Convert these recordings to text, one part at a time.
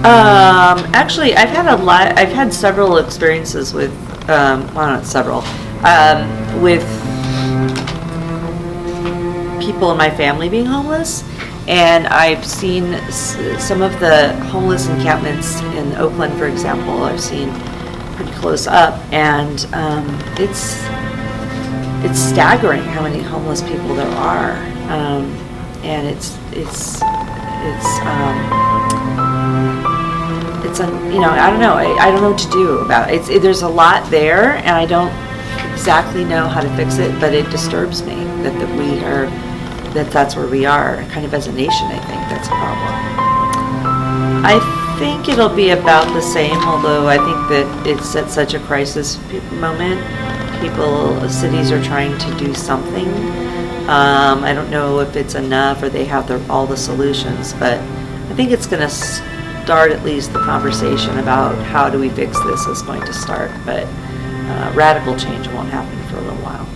Actually, I've had several experiences with, well, not several, with people in my family being homeless. And I've seen some of the homeless encampments in Oakland, for example, I've seen pretty close up. And it's staggering how many homeless people there are. And it's you know, I don't know. I don't know what to do about it. There's a lot there, and I don't exactly know how to fix it. But it disturbs me that's where we are, kind of as a nation. I think that's a problem. I think it'll be about the same, although I think that it's at such a crisis moment. Cities are trying to do something. I don't know if it's enough or they have all the solutions, but I think it's going to start at least the conversation about how do we fix this is going to start, but radical change won't happen for a little while.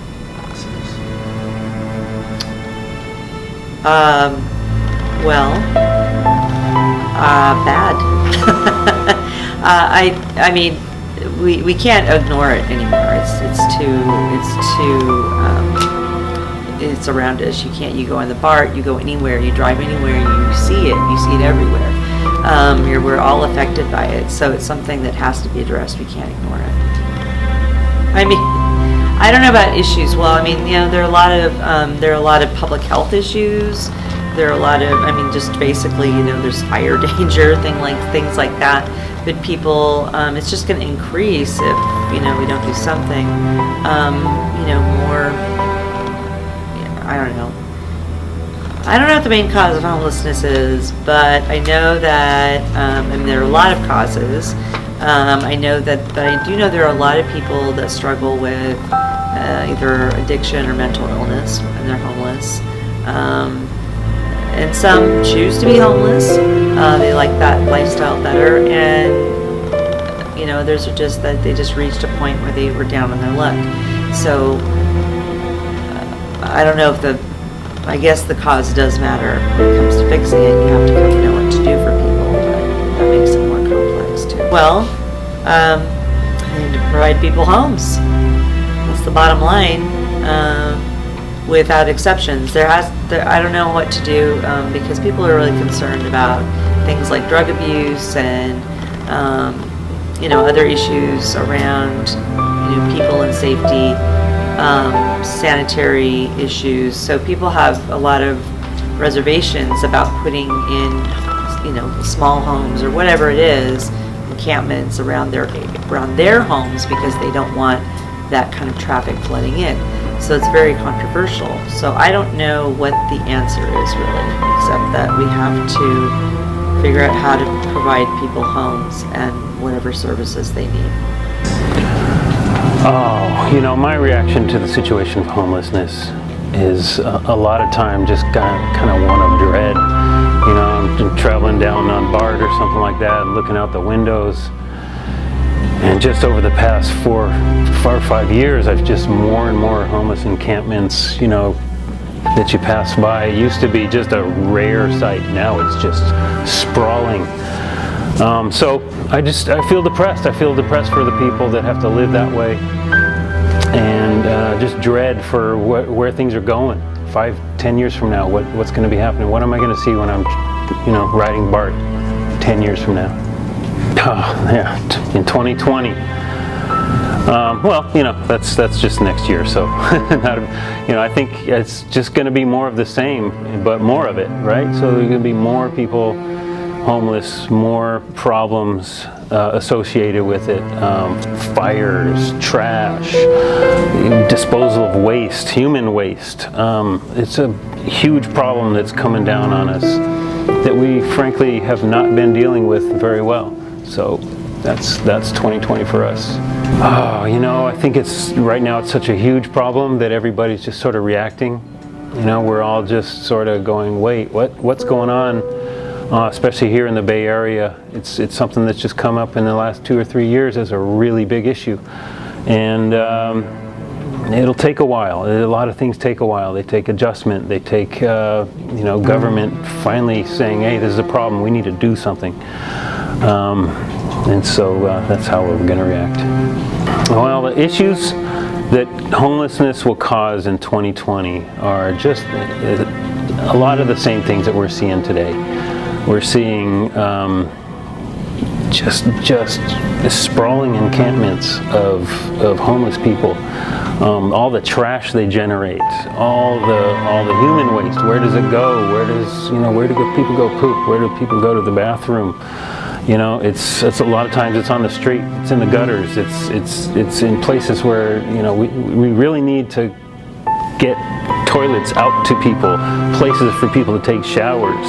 Bad. I mean, we can't ignore it anymore. It's around us. You go in the BART, you go anywhere, you drive anywhere, you see it everywhere. We're all affected by it, so it's something that has to be addressed. We can't ignore it. I mean, I don't know about issues. Well, I mean, you know, there are a lot of public health issues. There are a lot of, I mean, just basically, you know, there's fire danger, things like that. But people, it's just going to increase if, you know, we don't do something. You know, more. I don't know. I don't know what the main cause of homelessness is, but I know that, I mean, there are a lot of causes. I know that, but I do know there are a lot of people that struggle with either addiction or mental illness, and they're homeless. And some choose to be homeless. They like that lifestyle better, and you know, others are just that they just reached a point where they were down on their luck. So I don't know if I guess the cause does matter when it comes to fixing it. You have to kind of know what to do for people, but that makes it more complex too. Well, I need to provide people homes. That's the bottom line. Without exceptions, I don't know what to do because people are really concerned about things like drug abuse and you know, other issues around, you know, people and safety. Sanitary issues. So people have a lot of reservations about putting in, you know, small homes or whatever it is, encampments around their homes because they don't want that kind of traffic flooding in. So it's very controversial. So I don't know what the answer is really, except that we have to figure out how to provide people homes and whatever services they need. Oh, you know, my reaction to the situation of homelessness is a lot of time just kind of one of dread. You know, I'm traveling down on BART or something like that and looking out the windows. And just over the past 4 or 5 years, I've just more and more homeless encampments, you know, that you pass by. It used to be just a rare sight. Now it's just sprawling. So I feel depressed. I feel depressed for the people that have to live that way, and just dread for where things are going 5-10 years from now. What's going to be happening? What am I going to see when I'm, you know, riding BART 10 years from now? Oh, yeah, in 2020. Well, you know, that's just next year. So, you know, I think it's just going to be more of the same, but more of it, right? So there's going to be more people homeless, more problems associated with it, fires, trash, disposal of waste, human waste. It's a huge problem that's coming down on us that we frankly have not been dealing with very well. So that's 2020 for us. Oh, you know, I think right now it's such a huge problem that everybody's just sort of reacting. You know, we're all just sort of going, wait, what's going on? Especially here in the Bay Area, it's something that's just come up in the last 2 or 3 years as a really big issue, and it'll take a while. A lot of things take a while. They take adjustment. They take, government finally saying, hey, this is a problem. We need to do something. And so that's how we're going to react. Well, the issues that homelessness will cause in 2020 are just a lot of the same things that we're seeing today. We're seeing just sprawling encampments of homeless people, all the trash they generate, all the human waste. Where does it go? Where do people go poop? Where do people go to the bathroom? It's a lot of times it's on the street, it's in the gutters, it's in places where we really need to get toilets out to people, places for people to take showers.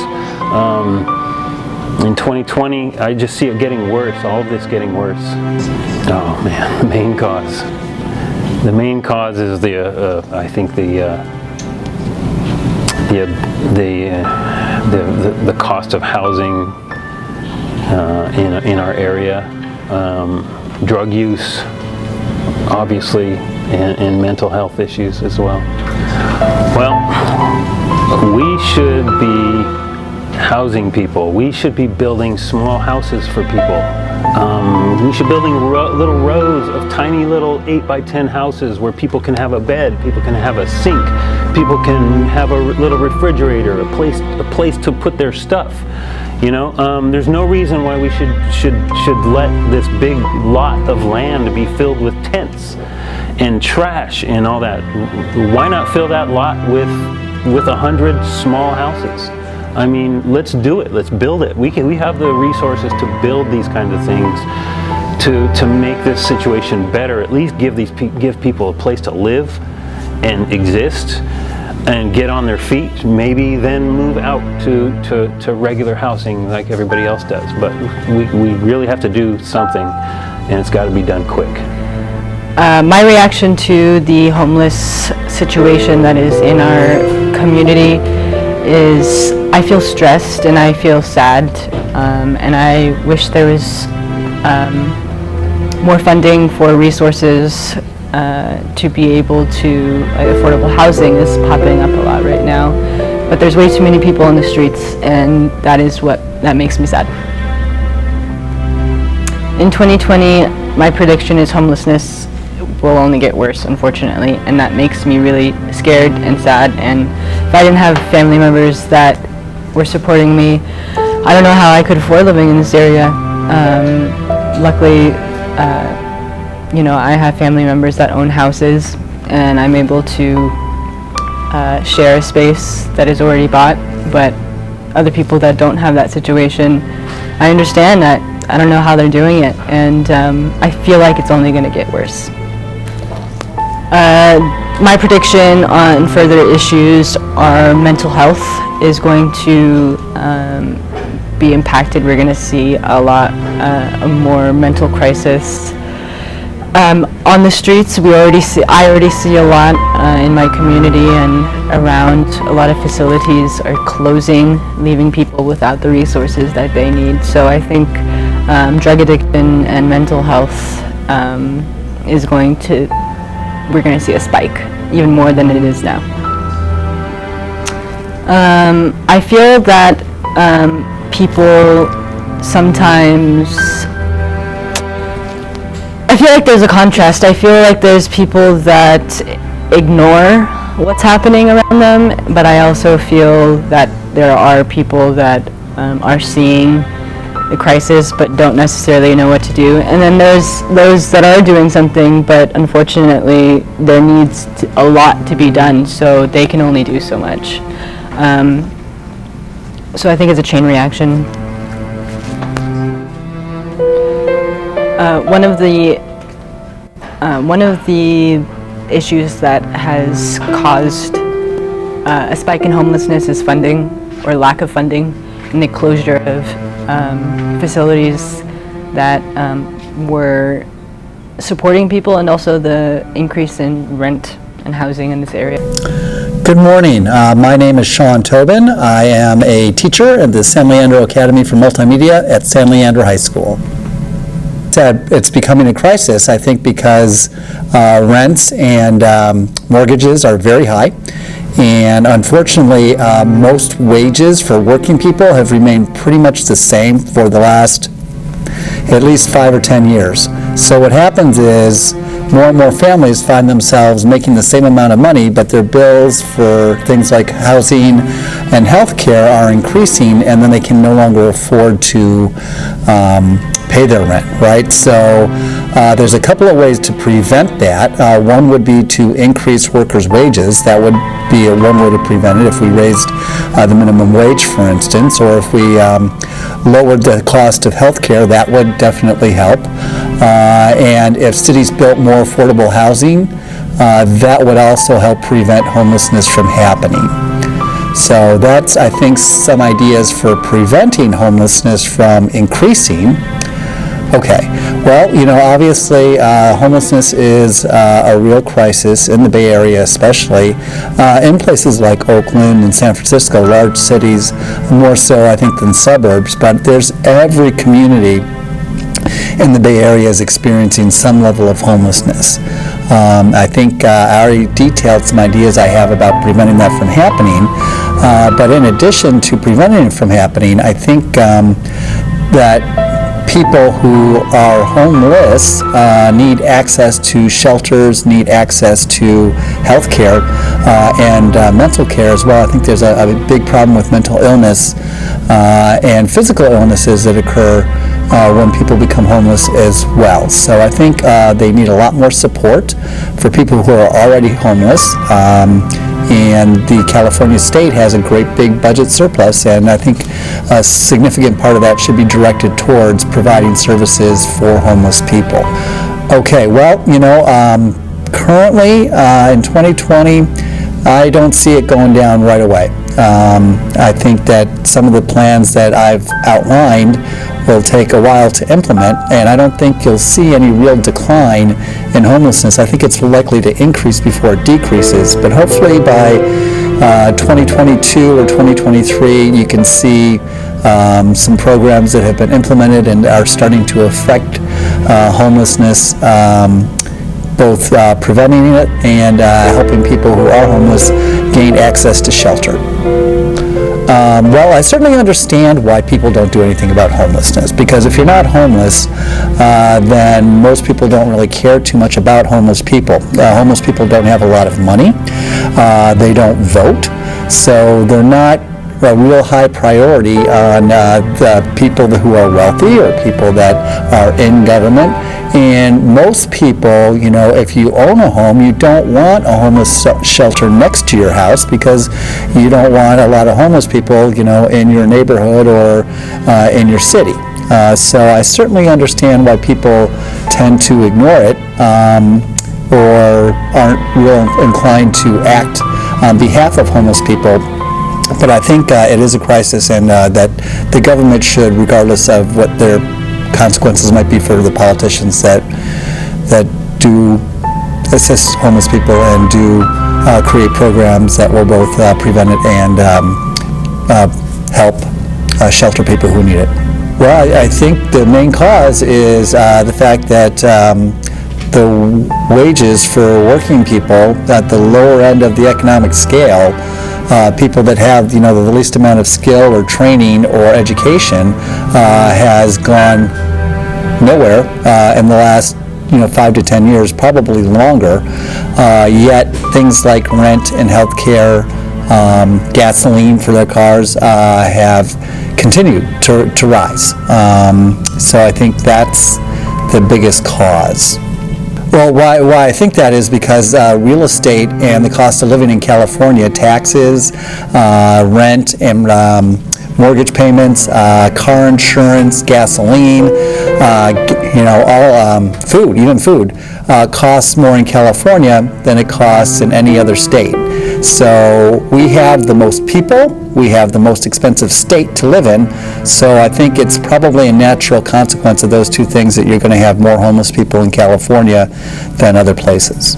In 2020, I just see it getting worse, all of this getting worse. Oh man, the main cause. The main cause is I think the cost of housing in our area, drug use, obviously, and mental health issues as well. Well, we should be housing people. We should be building small houses for people. We should be building little rows of tiny little 8x10 houses where people can have a bed, people can have a sink, people can have a little refrigerator, a place to put their stuff. There's no reason why we should let this big lot of land be filled with tents and trash and all that. Why not fill that lot with 100 small houses? I mean, let's do it. Let's build it. We have the resources to build these kinds of things to make this situation better. At least give people a place to live and exist and get on their feet. Maybe then move out to regular housing like everybody else does. But we really have to do something, and it's got to be done quick. My reaction to the homeless situation that is in our community is I feel stressed and I feel sad, and I wish there was more funding for resources to be able to, affordable housing is popping up a lot right now, but there's way too many people in the streets, and that makes me sad. In 2020, my prediction is homelessness will only get worse, unfortunately, and that makes me really scared and sad. And if I didn't have family members that were supporting me, I don't know how I could afford living in this area. Luckily, I have family members that own houses, and I'm able to share a space that is already bought. But other people that don't have that situation, I understand that. I don't know how they're doing it, and I feel like it's only going to get worse. My prediction on further issues are mental health is going to be impacted. We're going to see a lot more mental crisis on the streets. I already see a lot in my community and around. A lot of facilities are closing, leaving people without the resources that they need. So I think drug addiction and mental health we're going to see a spike, even more than it is now. I feel that people sometimes, I feel like there's a contrast. I feel like there's people that ignore what's happening around them, but I also feel that there are people that are seeing the crisis but don't necessarily know what to do. And then there's those that are doing something, but unfortunately there needs a lot to be done, so they can only do so much. So I think it's a chain reaction. One of the issues that has caused a spike in homelessness is funding, or lack of funding, and the closure of facilities that were supporting people, and also the increase in rent and housing in this area. Good morning. My name is Sean Tobin. I am a teacher at the San Leandro Academy for Multimedia at San Leandro High School. that it's becoming a crisis, I think, because rents and mortgages are very high. And unfortunately, most wages for working people have remained pretty much the same for the last at least 5 or 10 years. So what happens is more and more families find themselves making the same amount of money, but their bills for things like housing and health care are increasing, and then they can no longer afford to pay their rent, right? So there's a couple of ways to prevent that. One would be to increase workers' wages. That would be one way to prevent it if we raised the minimum wage, for instance, or if we lowered the cost of health care. That would definitely help. And if cities built more affordable housing, that would also help prevent homelessness from happening. So that's, I think, some ideas for preventing homelessness from increasing. Okay, well, obviously homelessness is a real crisis in the Bay Area, especially in places like Oakland and San Francisco, large cities, more so I think than suburbs, but there's every community in the Bay Area is experiencing some level of homelessness. I think I already detailed some ideas I have about preventing that from happening, but in addition to preventing it from happening, I think that people who are homeless need access to shelters, need access to health care and mental care as well. I think there's a big problem with mental illness and physical illnesses that occur when people become homeless as well. So I think they need a lot more support for people who are already homeless. And the California state has a great big budget surplus, and I think a significant part of that should be directed towards providing services for homeless people. Okay, well, currently in 2020, I don't see it going down right away. I think that some of the plans that I've outlined will take a while to implement, and I don't think you'll see any real decline in homelessness. I think it's likely to increase before it decreases, but hopefully by 2022 or 2023 you can see some programs that have been implemented and are starting to affect homelessness, both preventing it and helping people who are homeless gain access to shelter. Well, I certainly understand why people don't do anything about homelessness, because if you're not homeless, then most people don't really care too much about homeless people. Homeless people don't have a lot of money. They don't vote, so they're not a real high priority on the people who are wealthy or people that are in government. And most people, if you own a home, you don't want a homeless shelter next to your house because you don't want a lot of homeless people, in your neighborhood or in your city. So I certainly understand why people tend to ignore it or aren't real inclined to act on behalf of homeless people. But I think it is a crisis, and that the government should, regardless of what their consequences might be for the politicians that do assist homeless people and do create programs that will both prevent it and help shelter people who need it. Well, I think the main cause is the fact that the wages for working people at the lower end of the economic scale, people that have the least amount of skill or training or education, has gone nowhere in the last 5 to 10 years, probably longer. Yet things like rent and health care, gasoline for their cars have continued to rise. So I think that's the biggest cause. Well, why I think that is because real estate and the cost of living in California, taxes, rent, and mortgage payments, car insurance, gasoline, all food, even food, costs more in California than it costs in any other state. So we have the most people, we have the most expensive state to live in, so I think it's probably a natural consequence of those two things that you're going to have more homeless people in California than other places.